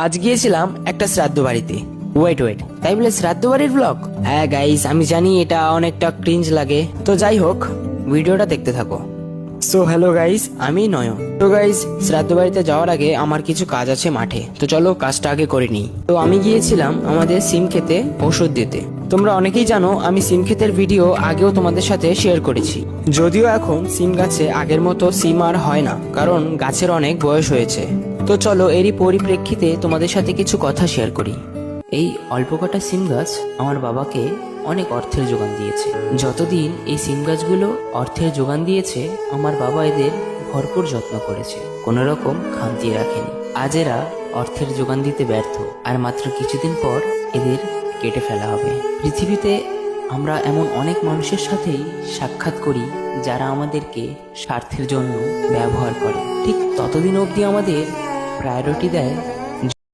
আজ গিয়েছিলাম একটা শ্রাদ্ধ বাড়িতে। ওয়েট ওয়েট, তাই বলে শ্রাদ্ধ বাড়ির ব্লগ? হ্যাঁ গাইস, আমি জানি এটা অনেকটা ক্রিঞ্জ লাগে, তো যাই হোক, ভিডিওটা দেখতে থাকো। সো হ্যালো গাইস, আমি নয়ন। তো গাইস, শ্রাদ্ধ বাড়িতে যাওয়ার আগে আমার কিছু কাজ আছে মাঠে, তো চলো কাজটা আগে করে নিই। তো আমি গিয়েছিলাম আমাদের সিম খেতে ওষুধ দিতে। তোমরা অনেকেই জানো আমি সিম ক্ষেতের ভিডিও আগেও তোমাদের সাথে শেয়ার করেছি। যদিও এখন সিম গাছে আগের মতো সিম আর হয় না, কারণ গাছের অনেক বয়স হয়েছে। তো চলো এরই পরিপ্রেক্ষিতে তোমাদের সাথে কিছু কথা শেয়ার করি। এই অল্প কটা সিম গাছ আমার বাবাকে অনেক অর্থের যোগান দিয়েছে। যতদিন এই সিম গাছগুলো অর্থের যোগান দিয়েছে, আমার বাবা এদের ভরপুর যত্ন করেছে, কোনো রকম খামতি রাখেনি। আজ এরা অর্থের যোগান দিতে ব্যর্থ, আর মাত্র কিছুদিন পর এদের কেটে ফেলা হবে। পৃথিবীতে আমরা এমন অনেক মানুষের সাথেই সাক্ষাৎ করি যারা আমাদেরকে স্বার্থের জন্য ব্যবহার করে। ঠিক ততদিন অবধি আমাদের প্রায়োরিটি দেয়